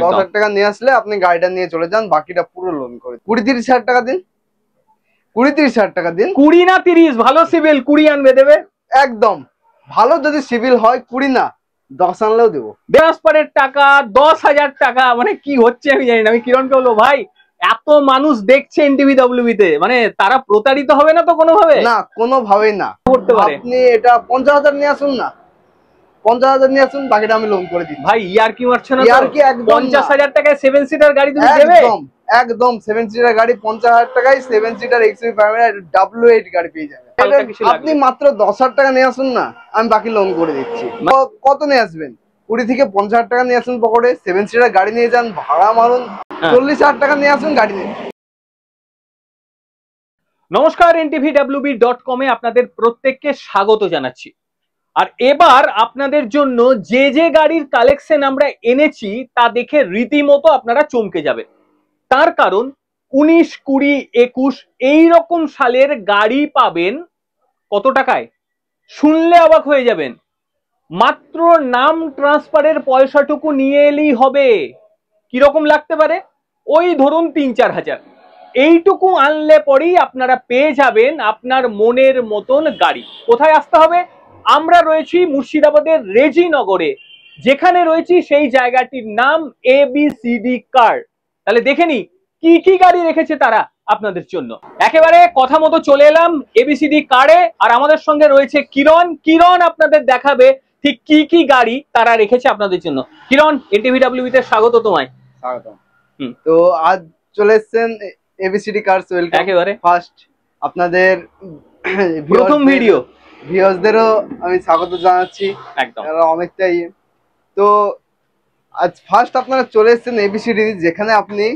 10,000 টাকা নিয়ে আসলে আপনি গাড়িটা নিয়ে চলে যান, বাকিটা পুরো লোন করে 20-30 হাজার টাকা দিন। 20-30 হাজার টাকা দিন। 20 না 30, ভালো সিভিল 20 আনবে দেবে একদম ভালো, যদি সিভিল হয় 20 না 10 আনলেও দেবো। ট্রান্সফারের টাকা 10,000 টাকা, মানে কি হচ্ছে আমি জানি না। আমি কিরণকে বলবো, ভাই এত মানুষ দেখছে এনটিভিডব্লিউবি তে, মানে তারা প্রতারিত হবে না তো কোনোভাবে? না, কোনোভাবেই না করতে পারে। আপনি এটা 50,000 নিয়ে আসুন না, 50,000 নিয়ে আসুন, বাকিটা আমি লোন করে দিচ্ছি। ভাই ইয়ার কি মারছো না? ইয়ার কি একদম 50,000 টাকায় 7 সিটার গাড়ি তুমি দেবে? একদম একদম 7 সিটার গাড়ি 50,000 টাকায় 7 সিটার এক্সইউ W8 গাড়ি পেয়ে যাবেন। আপনি মাত্র 10,000 টাকা নিয়ে আসুন না, আমি বাকি লোন করে দিচ্ছি। কত নিয়ে আসবেন? 20 থেকে 50,000 টাকা নিয়ে আসুন পকেটে, 7 সিটার গাড়ি নিয়ে যান, ভাড়া মারুন, 40,000 টাকা নিয়ে আসুন, গাড়ি নিয়ে। নমস্কার, ntvwb.com এ আপনাদের প্রত্যেককে স্বাগত জানাচ্ছি। আর এবার আপনাদের জন্য যে যে গাড়ির কালেকশন আমরা এনেছি তা দেখে রীতিমতো আপনারা চমকে যাবেন। তার কারণ 19, 20, 21 এইরকম সালের গাড়ি পাবেন কত টাকায়? শুনলে অবাক হয়ে যাবেন। মাত্র নাম ট্রান্সফারের পয়সাটুকু নিয়ে এলেই হবে। কিরকম লাগতে পারে? ওই ধরুন 3-4 হাজার। এইটুকু আনলে পরেই আপনারা পেয়ে যাবেন আপনার মনের মতন গাড়ি। কোথায় আসতে হবে? আমরা রয়েছি মুর্শিদাবাদের রেজিনগরে। যেখানে রয়েছি সেই জায়গাটির নাম এবিসিডি কার। তাহলে দেখে নি কি কি গাড়ি রেখেছে তারা আপনাদের জন্য। একেবারে কথা মতো চলে এলাম এবিসিডি কারে, আর আমাদের সঙ্গে রয়েছে কিরণ। কিরণ আপনাদের দেখাবে ঠিক কি কি গাড়ি তারা রেখেছে আপনাদের জন্য। কিরণ, এনটিভিডব্লিউবি তে স্বাগত তোমায়। স্বাগতম। তো আজ চলে এসেছেন এবিসিডি কারস, ওয়েলকাম। একেবারে ফার্স্ট আপনাদের প্রথম ভিডিও ভিউয়ার্সদেরও আমি স্বাগত জানাচ্ছি। একদম অনেকটাই। তো আজ ফার্স্ট আপনারা চলে এসেছেন এবিসিডি, যেখানে আপনি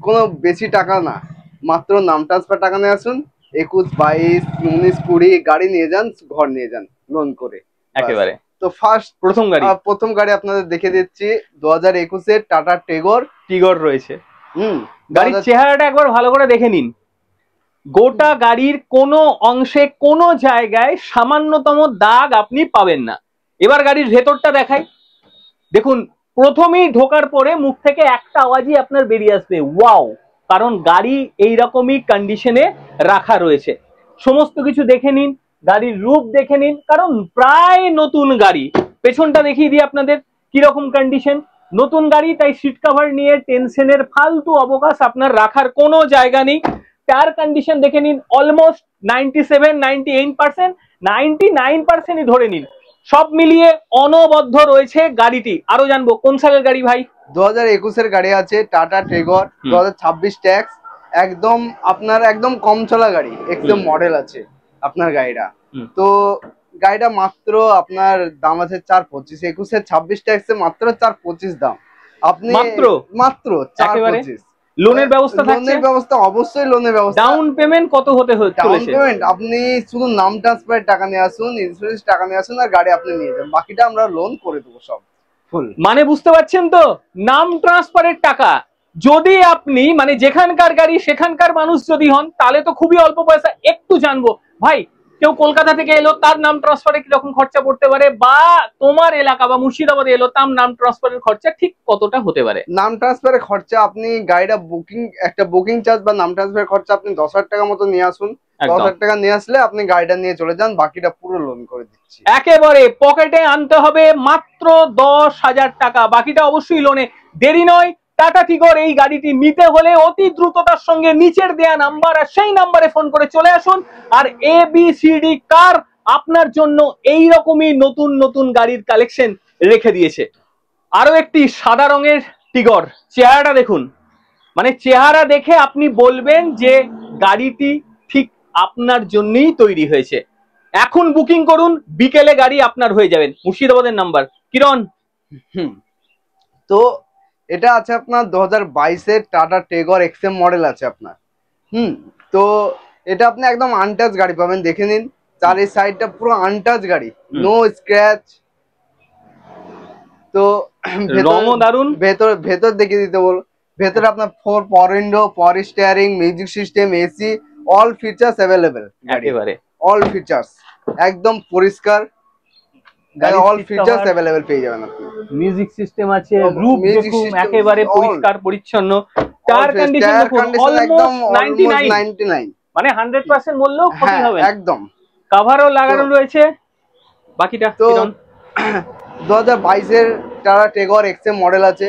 কোনো বেশি টাকা না, মাত্র নাম ট্রান্সফার টাকা নিয়ে আসুন, 21, 22, 19, 20 গাড়ি নিয়ে যান, ঘর নিয়ে যান লোন করে। একেবারে তো ফার্স্ট প্রথম গাড়ি আপনাদের দেখে দিচ্ছি 2021 এর টাটা টিগর রয়েছে। গাড়ির চেহারাটা একবার ভালো করে দেখে নিন। গোটা গাড়ির কোনো অংশে কোনো জায়গায় সামান্যতম দাগ আপনি পাবেন না। এবার গাড়ির ভেতরটা দেখাই। দেখুন, প্রথমেই ঢোকার পরে মুখ থেকে একটা আওয়াজই আপনার বেরিয়ে আসবে, ওয়াও। কারণ গাড়ি এইরকমই কন্ডিশনে রাখা রয়েছে। সমস্ত কিছু দেখে নিন, গাড়ির রূপ দেখে নিন, কারণ প্রায় নতুন গাড়ি। পেছনটা দেখিয়ে দিই আপনাদের কিরকম কন্ডিশন। নতুন গাড়ি, তাই সিট কভার নিয়ে টেনশনের ফালতু অবকাশ আপনার রাখার কোনো জায়গা নেই। টায়ার কন্ডিশন দেখে নিন, অলমোস্ট 97, 98%, 99%ই ধরে নিন। সব মিলিয়ে অনবদ্য রয়েছে গাড়িটি। আরো জানবো কোন সালের গাড়ি ভাই? 2021 এর গাড়ি আছে, টাটা টিগর 2026 ট্যাক্স, একদম আপনার একদম কম চলা গাড়ি, এক্সএম মডেল আছে আপনার গাড়িটা। তো গাড়িটা মাত্র আপনার দাম আছে 425, 21 এর 26 ট্যাক্সে মাত্র 425 দাম। আপনি মাত্র 425। লোনের ব্যবস্থা থাকছে? লোনের ব্যবস্থা অবশ্যই, লোনের ব্যবস্থা। ডাউন পেমেন্ট কত হতে চলেছে? ডাউন পেমেন্ট আপনি শুধু নাম ট্রান্সফারের টাকা নিয়ে আসুন, ইন্স্যুরেন্স টাকা নিয়ে আসুন, আর গাড়ি আপনি নিয়ে যান, বাকিটা আমরা লোন করে দেবো সব ফুল। মানে বুঝতে পারছেন তো, নাম ট্রান্সফারের টাকা যদি আপনি, মানে যেখানকার গাড়ি সেখানকার মানুষ যদি হন, তাহলে তো খুবই অল্প পয়সা। একটু জানবো ভাই, কেউ কলকাতা থেকে এলো, তার নাম ট্রান্সফারে কিরকম খরচা পড়তে পারে, বা তোমার এলাকা বা মুর্শিদাবাদে এলো, তার নাম ট্রান্সফারের খরচা ঠিক কতটা হতে পারে? নাম ট্রান্সফারের খরচা আপনি গাড়িটা বুকিং চার্জ বা নাম ট্রান্সফারের খরচা আপনি 10,000 টাকা মতো নিয়ে আসুন। 10,000 টাকা নিয়ে আসলে আপনি গাড়িটা নিয়ে চলে যান, বাকিটা পুরো লোন করে দিচ্ছি। একেবারে পকেটে আনতে হবে মাত্র 10,000 টাকা, বাকিটা অবশ্যই লোনে। দেরি নয়, টাটা টিগর এই গাড়িটি নিতে হলে অতি দ্রুততার সঙ্গে নিচের দেয়া নাম্বার আর সেই নাম্বারে ফোন করে চলে আসুন। আর এবিসিডি কার আপনার জন্য এই রকমই নতুন নতুন গাড়ির কালেকশন রেখে দিয়েছে। আরো একটি সাদা রঙের টিগর, চেহারাটা দেখুন। মানে চেহারা দেখে আপনি বলবেন যে গাড়িটি ঠিক আপনার জন্যই তৈরি হয়েছে। এখন বুকিং করুন, বিকেলে গাড়ি আপনার হয়ে যাবেন। মুর্শিদাবাদের নাম্বার। কিরণ, তো এটা আছে আপনার 2022 এর টাটা টিগর এক্সএম মডেল আছে আপনার। তো এটা আপনি একদম আনটাচ গাড়ি পাবেন, দেখে নিন। চার এই সাইডটা পুরো আনটাচ গাড়ি, নো স্ক্র্যাচ। তো রঙও দারুন। ভেতর দেখিয়ে দিতে বল। ভেতরে আপনার 4 পাওয়ার window, power steering, music system, AC, all features available. একেবারে অল ফিচার্স, একদম পরিষ্কার। অল ফিচার্স अवेलेबल পেয়ে যাবেন আপনি। মিউজিক সিস্টেম আছে, রূপ দেখুন একেবারে পরিষ্কার পরিচ্ছন্ন, টায়ার কন্ডিশন দেখুন অলমোস্ট 99, মানে 100% বললেও ক্ষতি হবে না একদম। কভারও লাগানো রয়েছে। বাকিটা তো 2022 এর টাটা টিগর এক্সএম মডেল আছে,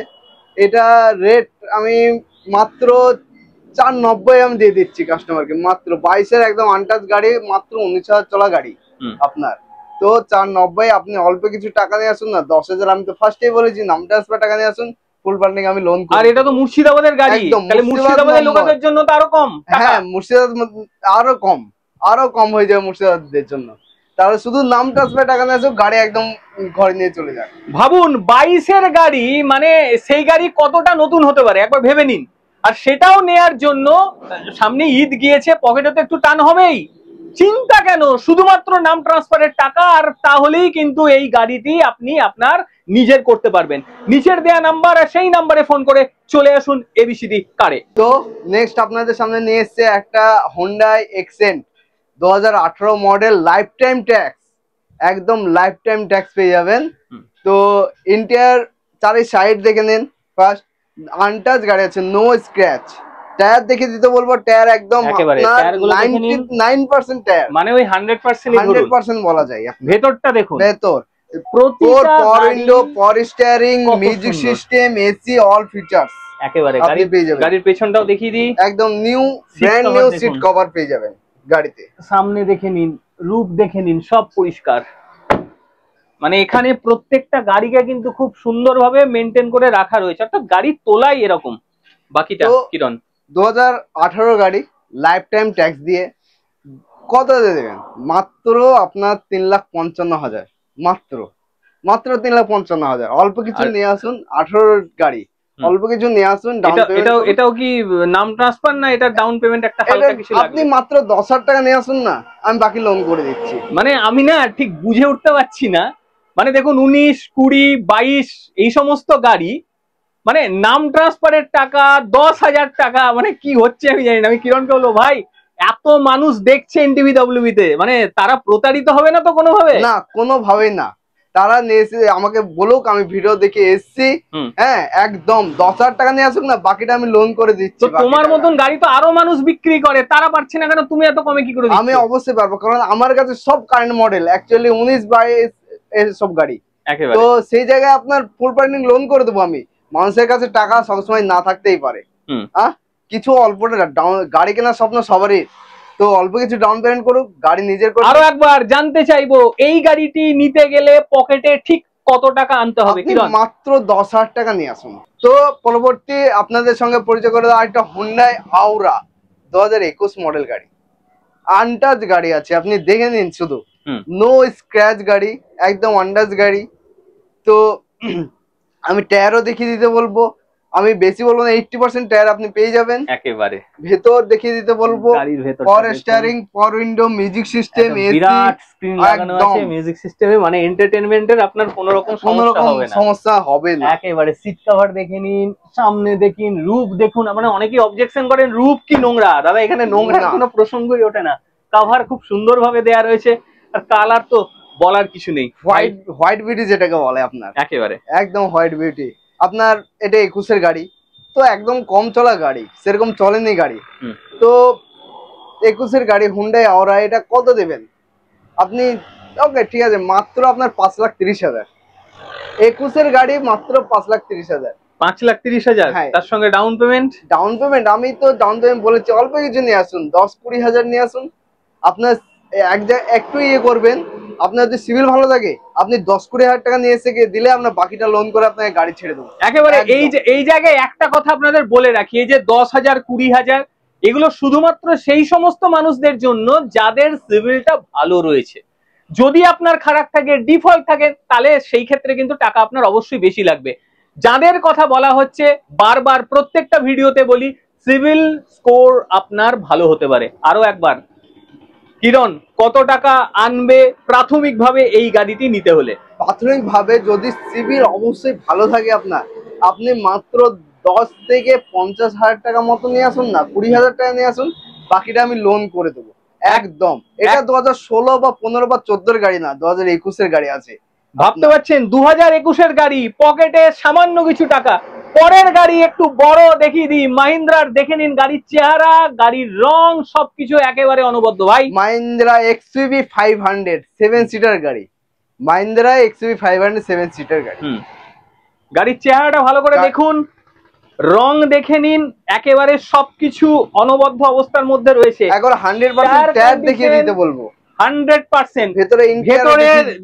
এটা রেট আমি মাত্র 490 আমি দিয়ে দিচ্ছি কাস্টমারকে, মাত্র 22 এর একদম আনটাচ গাড়ি, মাত্র 19,000 চলা গাড়ি আপনার। তো 490 আপনি অল্প কিছু টাকা নিয়ে আসুন না, 10,000 আমি তো ফার্স্টেই বলেছি নাম ট্রান্সফার টাকা নিয়ে আসুন, ফুল ফান্ডিং আমি লোন করি। আর এটা তো মুর্শিদাবাদের গাড়ি, তাহলে মুর্শিদাবাদের লোকেদের জন্য তো আরো কম। হ্যাঁ মুর্শিদাবাদ আরো কম হয়ে যাবে মুর্শিদাবাদের জন্য, তাহলে শুধু নাম ট্রান্সফার টাকা নিয়ে আসুন, গাড়ি একদম ঘরে নিয়ে চলে যাবে। ভাবুন 22 এর গাড়ি, মানে সেই গাড়ি কতটা নতুন হতে পারে একবার ভেবে নিন। আর সেটাও নেয়ার জন্য সামনে ঈদ গিয়েছে, পকেটে তো একটু টান হবেই, চিন্তা কেন, শুধুমাত্র নাম ট্রান্সফারের টাকা, আর তাহলেই কিন্তু এই গাড়িটি আপনি আপনার নিজের করতে পারবেন। নিচের দেয়া নাম্বার আর সেই নাম্বারে ফোন করে চলে আসুন এবিসিডি কারে। তো নেক্সট আপনাদের সামনে নিয়ে এসেছে একটা Hyundai Xcent 2018 model, life time tax, একদম লাইফ টাইম ট্যাক্স পেয়ে যাবেন। তো ইন্টিরিয়র চারি সাইড দেখে নিন, ফার্স্ট আনটাচ গাড়ি আছে, নো স্ক্র্যাচ। টায়ার দেখে দিতে বলবো, টায়ার একদম 99% টায়ার, মানে ওই 100% বলা যায়। ভেতরটা দেখুন, ভেতর power window, power steering, music system, AC, all features একেবারে। গাড়ির পেছনটাও দেখিয়ে দিই, একদম new brand new seat cover পেয়ে যাবেন গাড়িতে। সামনে দেখে নিন, রূপ দেখে নিন, সব পরিষ্কার। মানে এখানে প্রত্যেকটা গাড়িকে কিন্তু খুব সুন্দরভাবে মেনটেন করে রাখা রয়েছে, অর্থাৎ গাড়ি তোলাই এরকম। বাকিটা কিরণ 2018 গাড়ি লাইফ টাইম ট্যাক্স দিয়ে কত দেবেন? মাত্র আপনার 3,55,000, মাত্র 3,55,000। অল্প কিছু নিয়ে আসুন, 18 গাড়ি, অল্প কিছু নিয়ে আসুন। এটাও কি নাম ট্রান্সফার না, এটা ডাউন পেমেন্ট একটা হালকা কিছু লাগবে? আপনি মাত্র 10,000 টাকা নিয়ে আসুন না, আমি বাকি লোন করে দিচ্ছি। মানে আমি না ঠিক বুঝে উঠতে পারছি না, মানে দেখুন 19, 20, 22 এই সমস্ত গাড়ি, মানে নাম ট্রান্সফারের টাকা 10,000 টাকা, মানে কি হচ্ছে আমি জানি না। আমি কিরণকে বলবো, ভাই এত মানুষ দেখছে এনটিভিডব্লিউবি তে, মানে তারা প্রতারিত হবে না তো কোনোভাবে? না, কোনোভাবেই না। তারা আমাকে বলুক, আমি ভিডিও দেখে এসছি, হ্যাঁ একদম 10,000 টাকা নিয়ে আসুক না, বাকিটা আমি লোন করে দিচ্ছি। তোমার মতন গাড়ি তো আরো মানুষ বিক্রি করে, তারা পারছে না কেন, তুমি এত কমে কি করে? আমি অবশ্যই পারবো, কারণ আমার কাছে সব কারেন্ট মডেল, অ্যাকচুয়ালি 19-22 এর সব গাড়ি। তো সেই জায়গায় আপনার ফুল ফান্ডিং লোন করে দেবো আমি। মানুষের কাছে টাকা সবসময় না থাকতেই পারে, কিছু অল্প গাড়ি কেনার স্বপ্ন সবারই, তো অল্প কিছু ডাউন পেমেন্ট করুক, গাড়ি নিজের করুক। আরো একবার জানতে চাইবো, এই গাড়িটি নিতে গেলে পকেটে ঠিক কত টাকা আনতে হবে? মাত্র 10,000 টাকা নিয়ে আসুন। তো পরবর্তী আপনাদের সঙ্গে পরিচয় করে দেওয়া একটা হুন্ডাই আউরা 2021 মডেল গাড়ি, আনটাচ গাড়ি আছে, আপনি দেখে নিন, শুধু নো স্ক্র্যাচ গাড়ি, একদম আনটাচ গাড়ি। তো আমি টায়ারও দেখিয়ে দিতে বলবো, আমি বেশি বলবো না, 80% টায়ার আপনি পেয়ে যাবেন একেবারে। ভেতর দেখিয়ে দিতে বলবো, power steering, power window, music system, AC, বিরাট স্ক্রিন লাগানো আছে মিউজিক সিস্টেমে, মানে এন্টারটেইনমেন্টের আপনার কোনো রকম সমস্যা হবে না। একেবারে সিট কভার দেখে নিন, সামনে দেখুন, রূপ দেখুন। মানে অনেকেই অবজেকশন করেন রূপ কি নোংরা, দাদা এখানে নোংরার কোনো প্রসঙ্গই ওঠে না। কভার খুব সুন্দরভাবে দেয়া রয়েছে, আর কালার তো বলার কিছু নেই, হোয়াইট বিউটি যেটাকে বলে আপনার, একেবারে একদম হোয়াইট বিউটি। আপনার এটা 21 এর গাড়ি, তো একদম কম চলা গাড়ি, সেরকম চলেনি গাড়ি। তো 21 এর গাড়ি হুন্ডাই আওরা, এটা কত দেবেন আপনি? ওকে ঠিক আছে, মাত্র আপনার 5,30,000। 21 এর গাড়ি মাত্র 5,30,000। 5,30,000, তার সঙ্গে ডাউন পেমেন্ট? আমি তো ডাউন পেমেন্ট বলেছি, অল্প কিছু নিয়ে আসুন, 10-20 হাজার নিয়ে আসুন। আপনার একটু ইয়ে করবেন, আপনার যদি সিভিল ভালো থাকে, আপনি 10-20 হাজার টাকা নিয়ে এসে দিলে আমরা বাকিটা লোন করে আপনাকে গাড়ি ছেড়ে দেবো একেবারে। এই জায়গায় একটা কথা আপনাদের বলে রাখি, এই যে 10,000, 20,000 এগুলো শুধুমাত্র সেই সমস্ত মানুষদের জন্য যাদের সিভিলটা ভালো রয়েছে। যদি আপনার খারাপ থাকে, ডিফল্ট থাকে, তাহলে সেই ক্ষেত্রে কিন্তু টাকা আপনার অবশ্যই বেশি লাগবে। যাদের কথা বলা হচ্ছে, বারবার প্রত্যেকটা ভিডিওতে বলি, সিভিল স্কোর আপনার ভালো হতে পারে। আরো একবার, কিরণ কত টাকা আনবে প্রাথমিকভাবে এই গাড়িটি নিতে হলে? প্রাথমিকভাবে যদি সিভিল অবশ্যই ভালো থাকে আপনার, আপনি মাত্র 10 থেকে 50,000 টাকা মতো নিয়ে আসুন না, 20,000 টাকা নিয়ে আসুন, বাকিটা আমি লোন করে দেবো একদম। এটা 2016 বা 15 বা 14 গাড়ি না, 2021 এর গাড়ি আছে, ভাবতে পারছেন 2021-এর গাড়ি, পকেটে সামান্য কিছু টাকা। পরের গাড়ি একটু বড় দেখিয়ে দিই, মাহিন্দ্রার দেখে নিন গাড়ির চেহারা, গাড়ির রং সবকিছু একেবারে অনবদ্য ভাই। মাহিন্দ্রা এক্সইউভি 500 7 সিটার গাড়ি, মাহিন্দ্রা এক্সইউভি 500 7 সিটার গাড়ি। গাড়ির চেহারাটা ভালো করে দেখুন, রং দেখে নিন, একেবারে সবকিছু অনবদ্য অবস্থার মধ্যে রয়েছে। এখন 100% টায়ার দেখিয়ে দিতে বলবো। 100% ভেতরে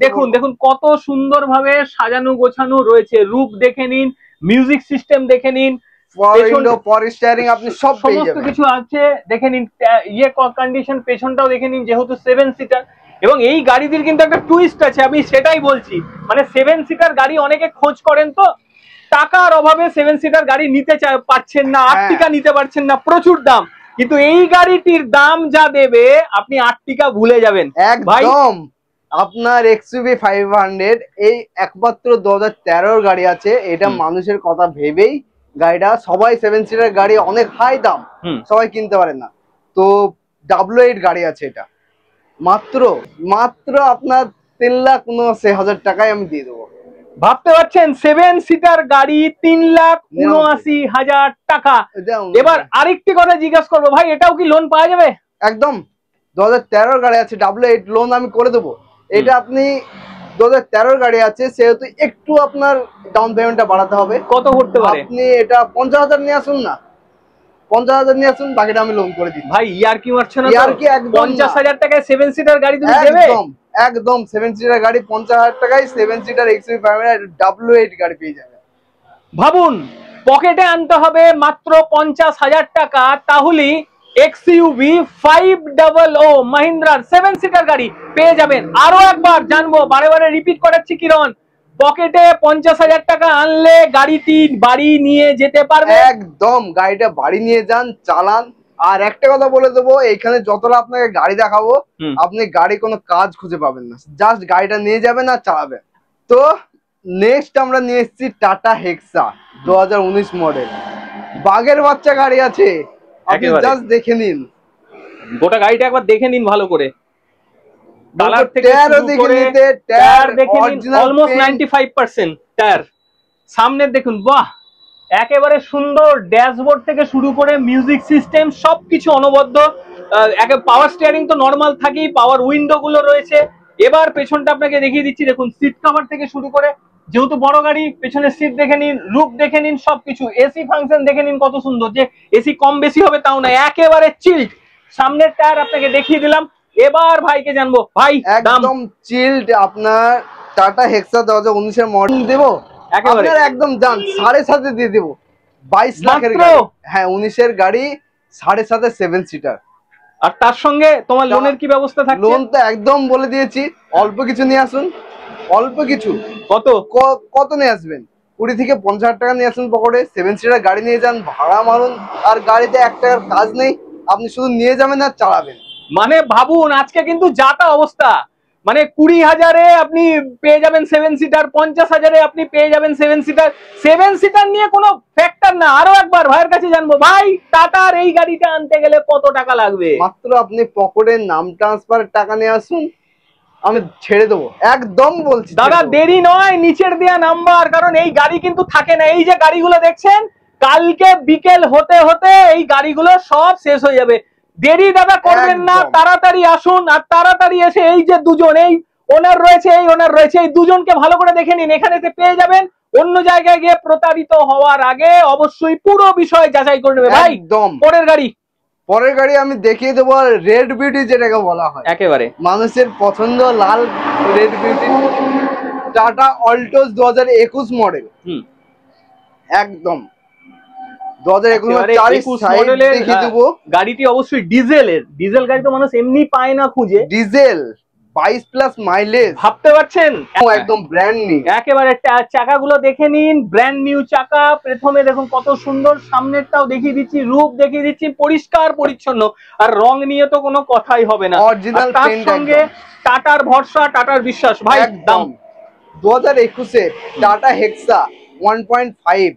দেখুন দেখুন কত সুন্দর ভাবে সাজানো গোছানো রয়েছে। রূপ দেখে নিন, মিউজিক সিস্টেম দেখে নিন, পাওয়ার স্টিয়ারিং আপনি সব পেয়ে সমস্ত যাবেন। কিছু আছে দেখে নিন। কন্ডিশন পেছনটাও দেখে নিন, যেহেতু 7 সিটার। এবং এই গাড়িটির কিন্তু একটা টুইস্ট আছে, আমি সেটাই বলছি। মানে 7 সিটার গাড়ি অনেকে খোঁজ করেন, তো টাকার অভাবে 7 সিটার গাড়ি নিতে পারছেন না, আর্টিকা নিতে পারছেন না, প্রচুর দাম। কিন্তু এই গাড়িটির দাম যা দেবে আপনি আর্টিকা ভুলে যাবেন একদম। আপনার এক্সইউভি 500 এই একমাত্র 2013 গাড়ি আছে, এটা মানুষের কথা ভেবেই গাড়িটা, সবাই 7 সিটার গাড়ি অনেক হাই দাম, সবাই কিনতে পারে না। তো W8 গাড়ি আছে, এটা মাত্র আপনার 3,79,000 টাকায় আমি দিয়ে দেবো। ভাবতে পারছেন 7 সিটার গাড়ি 3,79,000 টাকা। এবার আরেকটি কথা জিজ্ঞাসা করবো ভাই, এটাও কি লোন পাওয়া যাবে? একদম 2013 গাড়ি আছে, W8 লোন আমি করে দেবো। এটা আপনি 2013 গাড়ি আছে, সেহেতু একটু আপনার ডাউন পেমেন্টটা বাড়াতে হবে। কত করতে পারে? আপনি এটা 50,000 নিয়ে আসুন না, 50,000 নিয়ে আসুন, বাকিটা আমি লোন করে দিই। ভাই ইয়ার কি মারছো না? ইয়ার কি? একদম 50,000 টাকায় 7 সিটার গাড়ি তুমি দেবে? একদম 7 সিটার গাড়ি 50,000 টাকায় 7 সিটার এক্সইউভি 500 W8 গাড়ি পেয়ে যাবে। ভাবুন, পকেটে আনতে হবে মাত্র 50,000 টাকা, তাহলে এক্সইউভি 500 মাহিন্দ্রার 7 সিটার গাড়ি পেয়ে যাবেন। আরো একবার জানবো, বারে বারে রিপিট করাচ্ছি কিরণ, পকেটে 50,000 টাকা আনলে গাড়িটি বাড়ি নিয়ে যেতে পারবে। একদম, গাড়িটা বাড়ি নিয়ে যান, চালান। আর একটা কথা বলে দেবো, এখানে যতটা আপনাকে গাড়ি দেখাবো, আপনি গাড়ি কোনো কাজ খুঁজে পাবেন না, জাস্ট গাড়িটা নিয়ে যাবেন আর চালাবেন। তো নেক্সট আমরা নিয়ে এসেছি টাটা হেক্সা 2019 মডেল, বাঘের বাচ্চা গাড়ি আছে, আপনি জাস্ট দেখে নিন, গোটা গাড়িটা একবার দেখে নিন ভালো করে। কালার থেকে টায়ার দেখে নিন, অলমোস্ট 95% টায়ার। সামনে দেখুন, বাহ, একেবারে সুন্দর। ড্যাশবোর্ড থেকে শুরু করে মিউজিক সিস্টেম সবকিছু অনবদ্য। পাওয়ার স্টিয়ারিং তো নর্মাল থাকেই, পাওয়ার উইন্ডো গুলো রয়েছে। এবার পেছনটা আপনাকে দেখিয়ে দিচ্ছি, দেখুন সিট কভার থেকে শুরু করে, যেহেতু বড় গাড়ি, পেছনের সিট দেখে নিন, রূপ দেখে নিন, সবকিছু। এসি ফাংশন দেখে নিন কত সুন্দর, যে এসি কম বেশি হবে তাও না, একেবারে চিল্ড। সামনের টায়ার আপনাকে দেখিয়ে দিলাম। এবার ভাইকে জানবো, ভাই একদম চিল্ড। আপনার টাটা হেক্সা 2019 মডেল দেবো, আপনার একদম জান 7.5 দিয়ে দেবো। 22 লাখের গাড়ি, হ্যাঁ 19-এর গাড়ি, 7.5 7 সিটার। আর তার সঙ্গে তোমার লোনের কি ব্যবস্থা থাকছে? লোন তো একদম বলে দিয়েছি, অল্প কিছু নিয়ে আসুন, অল্প কিছু। কত নিয়ে আসবেন? 20 থেকে 50,000 টাকা নিয়ে আসুন পকেটে, 7 সিটার গাড়ি নিয়ে যান, ভাড়া মারুন, আর গাড়িতে একটা কাজ নেই, আপনি শুধু নিয়ে যাবেন আর চালাবেন। মানে ভাবুন, আজকে কিন্তু যাতা অবস্থা, মানে 20,000-এ আপনি পেয়ে যাবেন 7 সিটার, 50,000-এ আপনি পেয়ে যাবেন 7 সিটার। 7 সিটার নিয়ে কোনো ফ্যাক্টর না। আরো একবার ভাইয়ের কাছে জানবো, ভাই টাটার এই গাড়িটা আনতে গেলে কত টাকা লাগবে? মাত্র আপনি পকেটে নাম ট্রান্সফারের টাকা নিয়ে আসুন, আমি ছেড়ে দেবো, একদম বলছি দাদা। দেরি নয়, নিচের দেয়া নাম্বার, কারণ এই গাড়ি কিন্তু থাকে না। এই যে গাড়িগুলো দেখছেন, কালকে বিকেল হতে হতে এই গাড়িগুলো সব শেষ হয়ে যাবে। দেরি দাদা করবেন না, তাড়াতাড়ি আসুন। আর তাড়াতাড়ি এসে এই যে দুজন, এই ওনার রয়েছে, এই ওনার রয়েছে, এই দুজনকে ভালো করে দেখে নিন, এখানে পেয়ে যাবেন। অন্য জায়গায় গিয়ে প্রতারিত হওয়ার আগে অবশ্যই পুরো বিষয় যাচাই করে নেবে ভাই। একদম। পরের গাড়ি আমি দেখিয়ে দেবো রেড বিউটি, যেটাকে বলা হয়, একেবারে মানুষের পছন্দ, লাল রেড বিউটি, টাটা অল্টোস 2021 মডেল। একদম 2021 মডেলের দেখিয়ে দেবো। গাড়িটি অবশ্যই ডিজেলের, ডিজেল গাড়ি তো মানুষ এমনি পায় না খুঁজে। ডিজেল 22+ মাইলেজ, ভাবতে পারছেন, একদম ব্র্যান্ড নিউ। একেবারে চাকাগুলো দেখে নিন, ব্র্যান্ড নিউ চাকা। প্রথমে দেখুন কত সুন্দর, সামনেরটাও দেখিয়ে দিচ্ছি, রূপ দেখিয়ে দিচ্ছি, পরিষ্কার পরিচ্ছন্ন। আর রং নিয়ে তো কোনো কথাই হবে না, অরিজিনাল। তার সঙ্গে টাটার ভরসা, টাটার বিশ্বাস। ভাই দাম 2021-এ টাটা হেক্সা 1.5,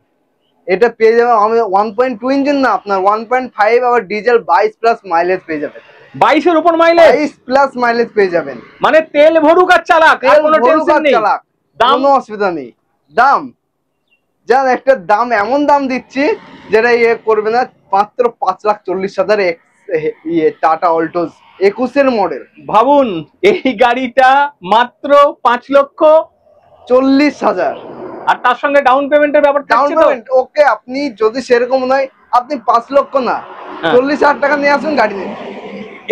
এটা পেয়ে যাবেন। আমি 1.2 ইঞ্জিন না, আপনার 1.5, আবার ডিজেল 22+ মাইলেজ পেয়ে যাবেন। 22 এর উপর মাইলেজ, 22+ মাইলেজ পেয়ে যাবেন। মানে তেল ভরুক আর চালাক, আর কোনো টেনশন নেই। দাম কোনো অসুবিধা নেই। দাম যার একটা দাম, এমন দাম দিচ্ছি যেটা ইয়ে করবে না, মাত্র 5,40,000 ইয়ে টাটা অল্টোস 21-এর মডেল। ভাবুন এই গাড়িটা মাত্র 5,40,000, আর তার সঙ্গে ডাউন পেমেন্টের ব্যাপার ডাউন থাকছে তো। পেমেন্ট ওকে, আপনি যদি সেরকম নয়, আপনি 5 লক্ষ না, 40,000 টাকা নিয়ে আসুন, গাড়ি নেন।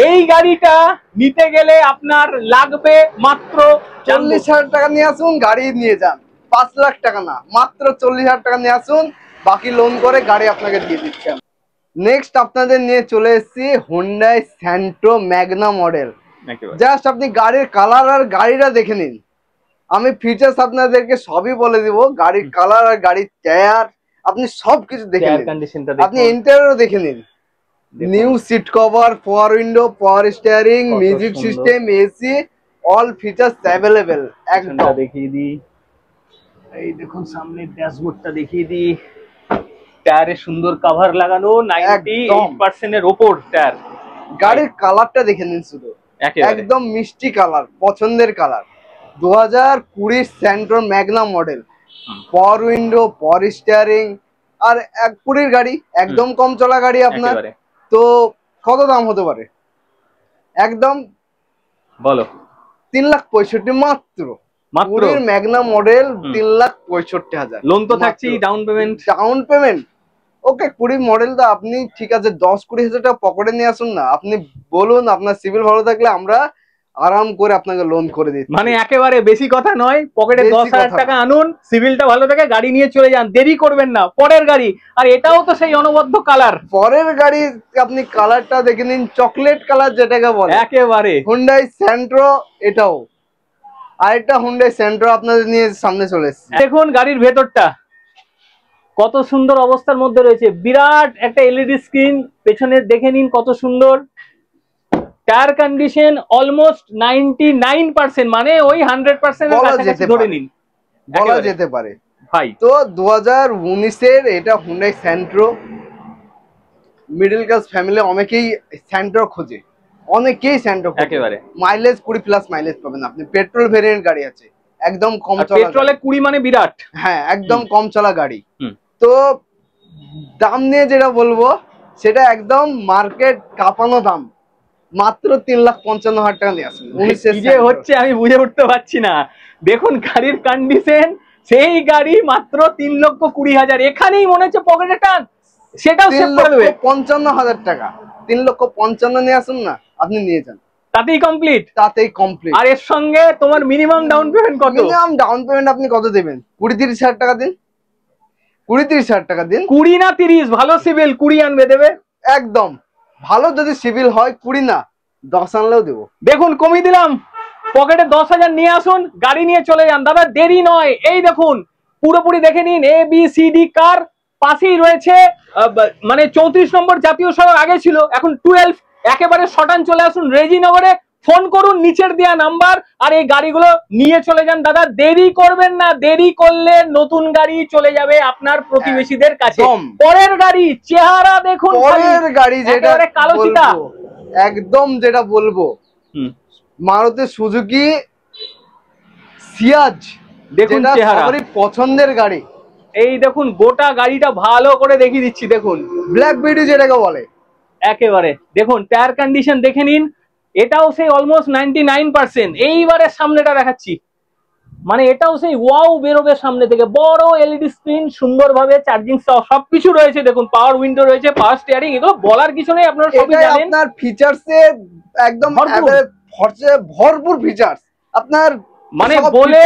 এই গাড়িটা নিতে গেলে আপনার লাগবে মাত্র 40,000 টাকা নিয়ে আসুন, গাড়ি নিয়ে যান। 5 লাখ টাকা না, মাত্র 40,000 টাকা নিয়ে আসুন, বাকি লোন করে গাড়ি আপনাকে দিয়ে দিচ্ছি। নেক্সট আপনাদের নিয়ে চলে এসেছি Hyundai Santro Magna model. Just আপনি গাড়ির কালার আর গাড়িটা দেখে নিন। আমি ফিচার্স আপনাদেরকে সবই বলে দিব, গাড়ির কালার আর গাড়ির টায়ার আপনি সবকিছু দেখে নিন, আপনি ইন্টেরিয়র দেখে নিন। New seat cover, power window, power steering, music system, AC, all features available. একদম দেখিয়ে দিই, এই দেখুন সামনে ড্যাশবোর্ডটা দেখিয়ে দিই। টায়ারে সুন্দর কভার লাগানো, 98% এর উপর টায়ার। গাড়ির কালারটা দেখে নিন শুধু, একদম মিষ্টি কালার, পছন্দের colour. 2020 Santro Magna model, power window, power steering, আর 20 গাড়ি, একদম কম চলা গাড়ি আপনার। তো কত দাম হতে পারে? একদম বলো 3,65,000 মাত্র। মাত্র ম্যাগনা মডেল 3,65,000। লোন তো থাকছেই, ডাউন পেমেন্ট ওকে। 20 মডেল তো আপনি ঠিক আছে 10-20,000 টাকা পকেটে নিয়ে আসুন না, আপনি বলুন আপনার সিভিল ভালো থাকলে আমরা আরাম করে আপনাকে লোন করে দিচ্ছি। মানে একেবারে বেশি কথা নয়, পকেটে 10,000 টাকা আনুন, সিভিলটা ভালো থাকে, গাড়ি নিয়ে চলে যান, দেরি করবেন না। পরের গাড়ি, আর এটাও তো সেই অনবদ্য কালার। পরের গাড়ি আপনি কালারটা দেখে নিন, চকলেট কালার যেটাকে বলে, একেবারে হুন্ডাই স্যান্ট্রো। এটাও আরেকটা হুন্ডাই স্যান্ট্রো আপনাদের নিয়ে সামনে চলে এসেছে। দেখুন গাড়ির ভেতরটা কত সুন্দর অবস্থার মধ্যে রয়েছে, বিরাট একটা এলইডি স্ক্রিন পেছনে দেখে নিন কত সুন্দর। টায়ার কন্ডিশন অলমোস্ট 99%, মানে ওই 100% এর কাছাকাছি ধরে নিন, বলা যেতে পারে ভাই। তো 2019-এর এটা Hyundai Santro. Middle class family অনেকেই স্যান্ট্রো খোঁজে, অনেকেই স্যান্ট্রো একেবারে মাইলেজ 20+ মাইলেজ পাবেন আপনি। পেট্রোল ভেরিয়েন্ট গাড়ি আছে, একদম কম চলা, পেট্রোলে 20 মানে বিরাট, হ্যাঁ একদম কম চলা গাড়ি। তো দাম নিয়ে যেটা বলবো সেটা একদম মার্কেট কাঁপানো দাম, মাত্র 3,55,000 টাকা নিয়ে আসুন। যে হচ্ছে আমি বুঝে উঠতে পারছি না। দেখুন গাড়ির কন্ডিশন, সেই গাড়ি মাত্র 3,20,000। এখানেই মনে হচ্ছে পকেটে টান, সেটাও সেভ করে দেবে। 55,000 টাকা, 3,55,000 নিয়ে আসুন না, আপনি নিয়ে যান, তাতেই কমপ্লিট। আর এর সঙ্গে তোমার মিনিমাম ডাউন পেমেন্ট কত? মিনিমাম ডাউন পেমেন্ট আপনি কত দেবেন? 20-30,000 টাকা দিন, 20-30,000 টাকা দিন। 20 না 30, ভালো সিভিল 20 আনবে, দেবে একদম ভালো। যদি সিভিল হয় 20 না 10 আনলেও দেবো। দেখুন কমিয়ে দিলাম, পকেটে 10,000 নিয়ে আসুন, গাড়ি নিয়ে চলে যান। দাদা দেরি নয়, এই দেখুন পুরোপুরি দেখে নিন। ABCD কার পাশেই রয়েছে, মানে 34 নম্বর জাতীয় সড়ক আগে ছিল, এখন 12। একেবারে শটান চলে আসুন রেজিনগরে, ফোন করুন নিচের দেওয়া নাম্বার, আর এই গাড়িগুলো নিয়ে চলে যান। দাদা দেরি করবেন না, দেরি করলে নতুন গাড়ি চলে যাবে আপনার প্রতিবেশীদের কাছে। পরের গাড়ি চেহারা দেখুন, পরের গাড়ি যেটা কালো চিতা, একদম যেটা বলবো মারুতি সুজুকি সিয়াজ। দেখুন চেহারা, পছন্দের গাড়ি। এই দেখুন গোটা গাড়িটা ভালো করে দেখিয়ে দিচ্ছি, দেখুন ব্ল্যাক বিউটি যেটাকে বলে। একেবারে দেখুন টায়ার কন্ডিশন দেখে নিন, এটাও সেই অলমোস্ট 99%। এইবারে সামনেটা দেখাচ্ছি, মানে এটাও সেই ওয়াও বেরোবে সামনে থেকে। বড় এলইডি স্ক্রিন, সুন্দরভাবে চার্জিং সবকিছু রয়েছে। দেখুন পাওয়ার উইন্ডো রয়েছে, পাওয়ার স্টিয়ারিং, এগুলো বলার কিছু নেই, আপনারা সবই জানেন। আপনার ফিচারসে একদম ভরপুর ফিচারস আপনার, মানে বলে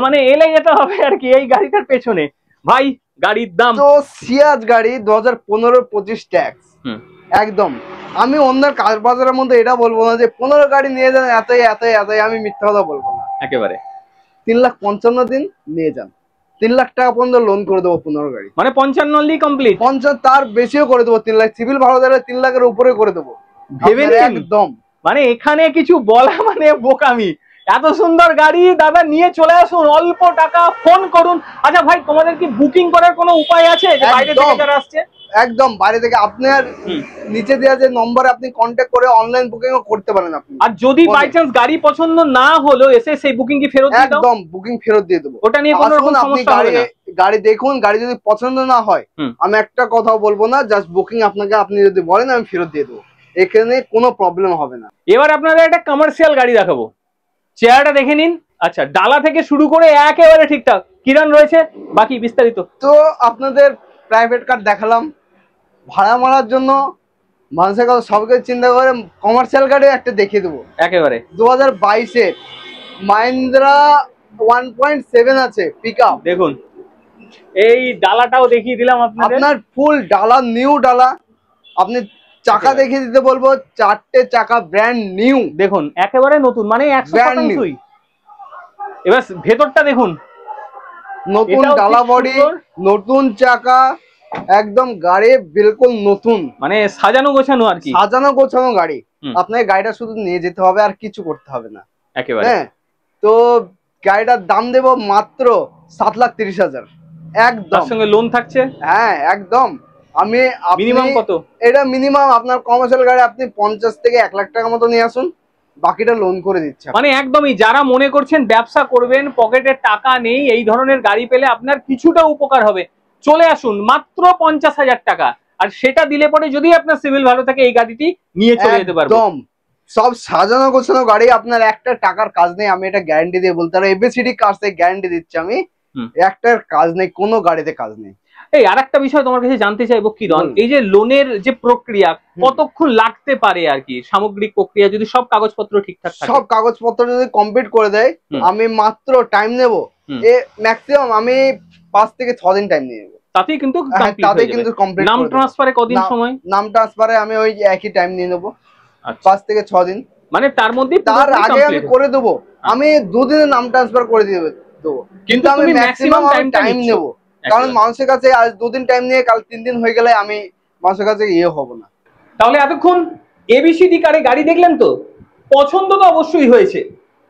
মানে এলে যেতে হবে আর কি এই গাড়িটার পেছনে। ভাই গাড়ির দাম তো সিয়াজ গাড়ি 2015-25 ট্যাক্স একদম। আমি অন্য কার বাজারের মধ্যে এটা বলবো না যে 15 গাড়ি নিয়ে যান এতই এতই এতই, আমি মিথ্যা কথা বলবো না। একেবারে 3,55,000 দিন নিয়ে যান, 3 লাখ টাকা পর্যন্ত লোন করে দেবো 15 গাড়ি, মানে 55 কমপ্লিট। 50 তার বেশিও করে দেবো, 3 লাখ সিভিল ভালো থাকলে 3 লাখের উপরে করে দেবো একদম। মানে এখানে কিছু বলা মানে বোকামি। এত সুন্দর গাড়ি দাদা নিয়ে চলে আসুন, অল্প টাকা, ফোন করুন। আচ্ছা ভাই তোমাদের কি বুকিং করার কোনো উপায় আছে যে বাইরে থেকে যারা আসছে? একদম বাইরে থেকে আপনার নিচে দেওয়া যে নম্বরে আপনি কন্ট্যাক্ট করে অনলাইন বুকিং করতে পারেন আপনি। আর যদি বাই চান্স গাড়ি পছন্দ না হলো এসে সেই বুকিং কি ফেরত দিয়ে দাও? একদম বুকিং ফেরত দিয়ে দেবো, ওটা নিয়ে কোনো রকম সমস্যা হবে না। গাড়ি দেখুন, গাড়ি যদি পছন্দ না হয় আমি একটা কথাও বলবো না, জাস্ট বুকিং আপনাকে আপনি যদি বলেন আমি ফেরত দিয়ে দেবো, এখানে কোনো প্রবলেম হবে না। এবার আপনাদের একটা কমার্শিয়াল গাড়ি দেখাবো, চেহারাটা দেখে নিন। আচ্ছা, ডালা থেকে শুরু করে একেবারে ঠিকঠাক কিরান রয়েছে, বাকি বিস্তারিত। তো আপনাদের প্রাইভেট কার দেখালাম, ভাড়া মারার জন্য মানুষের কথা সবকিছু চিন্তা করে কমার্শিয়াল গাড়ি একটা দেখিয়ে দেবো। একেবারে 2022-এর মাহিন্দ্রা 1.7 আছে পিকআপ। দেখুন এই ডালাটাও দেখিয়ে দিলাম আপনার ফুল ডালা, নিউ ডালা। আপনি চাকা দেখিয়ে দিতে বলবো, 4টে চাকা ব্র্যান্ড নিউ, দেখুন একেবারে নতুন, মানে 100%। এবার ভেতরটা দেখুন, নতুন ডালা বডি, নতুন চাকা, একদম গাড়ি বিলকুল নতুন, মানে সাজানো গোছানো আর কি, সাজানো গোছানো গাড়ি। আপনাকে গাড়িটা শুধু নিয়ে যেতে হবে আর কিছু করতে হবে না একেবারে। হ্যাঁ, তো গাড়িটার দাম দেবো মাত্র 7,30,000 একদম, তার সঙ্গে লোন থাকছে। হ্যাঁ একদম। আমি মিনিমাম কত? এটা মিনিমাম আপনার কমার্শিয়াল গাড়ি আপনি 50 থেকে 1 লাখ টাকা মতো নিয়ে আসুন, বাকিটা লোন করে দিচ্ছে। মানে একদমই যারা মনে করছেন ব্যবসা করবেন, পকেটে টাকা নেই, এই ধরনের গাড়ি পেলে আপনার কিছুটা উপকার হবে, চলে আসুন মাত্র 50,000 টাকা। আর সেটা দিলে পরে যদি আপনার সিভিল ভালো থাকে এই গাড়িটি নিয়ে চলে যেতে পারবেন। একদম সব সাজানো গোছানো গাড়ি, আপনার একটা টাকার কাজ নেই, আমি এটা গ্যারান্টি দিয়ে বলতে পারি, এবিসিডি কাজ থেকে গ্যারান্টি দিচ্ছি আমি, একটার কাজ নেই, কোনো গাড়িতে কাজ নেই। এই আরেকটা বিষয় তোমার কাছে জানতে চাইবো কিরণ, এই যে লোনের যে প্রক্রিয়া কতক্ষণ লাগতে পারে আর কি, সামগ্রিক প্রক্রিয়া যদি সব কাগজপত্র ঠিকঠাক থাকে? সব কাগজপত্র যদি কমপ্লিট করে দেয় আমি মাত্র টাইম নেব ম্যাক্সিমাম আমি 5 থেকে 6 দিন টাইম নিয়ে নেব, তাতেই কিন্তু কমপ্লিট। নাম ট্রান্সফারে কদিন সময়? নাম ট্রান্সফারে আমি ওই একই টাইম নিয়ে নেব, 5 থেকে 6 দিন, মানে তার মধ্যে তার আগে আমি করে দেবো, আমি 2 দিনে নাম ট্রান্সফার করে দিয়ে দেবো, কিন্তু আমি ম্যাক্সিমাম টাইম নেব, কারণ মানুষের কাছে আজ 2 দিন টাইম নিয়ে কাল 3 দিন হয়ে গেলে আমি মানুষের কাছে ইয়ে হবো না। তাহলে এতক্ষণ এবিসিডি কারে গাড়ি দেখলেন তো, পছন্দ তো অবশ্যই হয়েছে,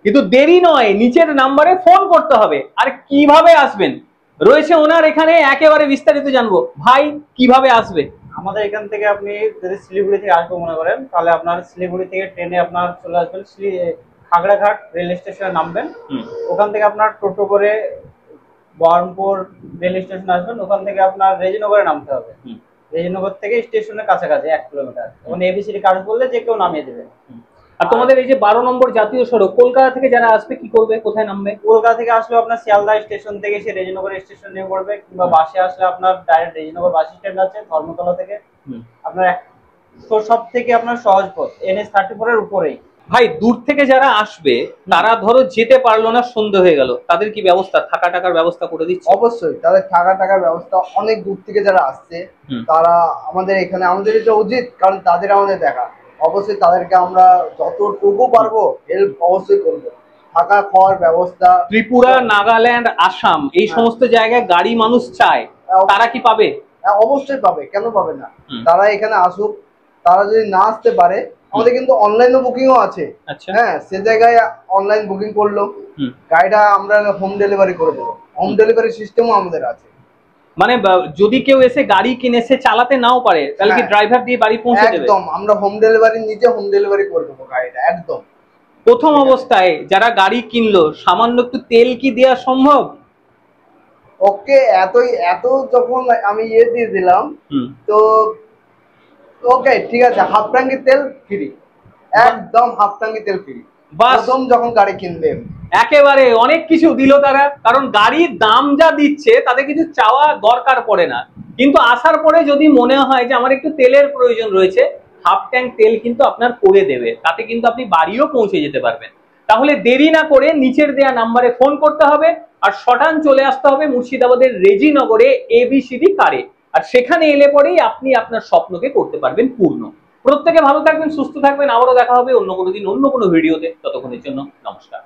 কিন্তু দেরি নয়, নিচের নাম্বারে ফোন করতে হবে। আর কিভাবে আসবেন রয়েছে ওনার এখানে, একেবারে বিস্তারিত জানবো। ভাই কিভাবে আসবে? আমাদের এখান থেকে আপনি যদি শিলিগুড়ি থেকে আসবো মনে করেন, তাহলে আপনার শিলিগুড়ি থেকে ট্রেনে আপনার চলে আসবেন খাগড়াঘাট রেল স্টেশনে নামবেন, ওখান থেকে আপনার টোটো করে বহরমপুর রেল স্টেশন আসবেন, ওখান থেকে আপনার রেজিনগরে নামতে হবে, রেজিনগর থেকে স্টেশনের কাছাকাছি 1 কিলোমিটার, ওখানে এবিসিডি কার্ড বললে যে কেউ নামিয়ে দেবে। আর তোমাদের এই যে 12 নম্বর জাতীয় সড়ক, কলকাতা থেকে যারা আসবে কি করবে, কোথায় নামবে? কলকাতা থেকে আসলে আপনার শিয়ালদা স্টেশন থেকে সে রেজিনগর স্টেশন নিয়ে পড়বে, কিংবা বাসে আসলে আপনার ডাইরেক্ট রেজিনগর বাস স্ট্যান্ড আছে ধর্মতলা থেকে, আপনার সব থেকে আপনার সহজ পথ NH-34 এর উপরেই। ভাই দূর থেকে যারা আসবে তারা ধরো যেতে পারলো না, সন্ধ্যে হয়ে গেল, তাদের কি ব্যবস্থা, থাকা টাকার ব্যবস্থা করে দিচ্ছে? অবশ্যই তাদের থাকা টাকার ব্যবস্থা, অনেক দূর থেকে যারা আসছে তারা আমাদের এখানে, আমাদের এটা উচিত, কারণ তাদের আমাদের দেখা, অবশ্যই তাদেরকে আমরা যতটুকু পারবো হেল্প অবশ্যই করবো। থাকা খাওয়ার ব্যবস্থা, ত্রিপুরা, নাগাল্যান্ড, আসাম এই সমস্ত জায়গায় গাড়ি মানুষ চায়, তারা কি পাবে? অবশ্যই পাবে, কেন পাবে না, তারা এখানে আসুক। তারা যদি না আসতে পারে আমাদের কিন্তু অনলাইনে বুকিংও আছে, হ্যাঁ সে জায়গায় অনলাইন বুকিং করলো, গাড়িটা আমরা হোম ডেলিভারি করে দেবো, হোম ডেলিভারি সিস্টেমও আমাদের আছে। মানে যদি কেউ এসে গাড়ি কিনে সে চালাতে নাও পারে তাহলে কি ড্রাইভার দিয়ে বাড়ি পৌঁছে দেবে? একদম, আমরা হোম ডেলিভারি, নিজে হোম ডেলিভারি করে দেবো গাড়িটা একদম। প্রথম অবস্থায় যারা গাড়ি কিনলো সামান্য একটু তেল কি দেওয়া সম্ভব? ওকে, এত যখন আমি ইয়ে দিয়ে দিলাম তো ওকে ঠিক আছে, হাফ ট্যাঙ্কি তেল ফ্রি, একদম হাফ ট্যাঙ্কি তেল ফ্রি প্রথম যখন গাড়ি কিনবে। একেবারে অনেক কিছু দিল তারা, কারণ গাড়ির দাম যা দিচ্ছে তাদের কিছু চাওয়া দরকার পড়ে না, কিন্তু আসার পরে যদি মনে হয় যে আমার একটু তেলের প্রয়োজন রয়েছে, হাফ ট্যাঙ্ক তেল কিন্তু আপনার করে দেবে, তাতে কিন্তু আপনি বাড়িও পৌঁছে যেতে পারবেন। তাহলে দেরি না করে নিচের দেয়া নাম্বারে ফোন করতে হবে, আর শটান চলে আসতে হবে মুর্শিদাবাদের রেজিনগরে এবিসিডি কারে, আর সেখানে এলে পরেই আপনি আপনার স্বপ্নকে করতে পারবেন পূর্ণ। প্রত্যেকে ভালো থাকবেন, সুস্থ থাকবেন, আবারও দেখা হবে অন্য কোনো দিন অন্য কোনো ভিডিওতে, ততক্ষণের জন্য নমস্কার।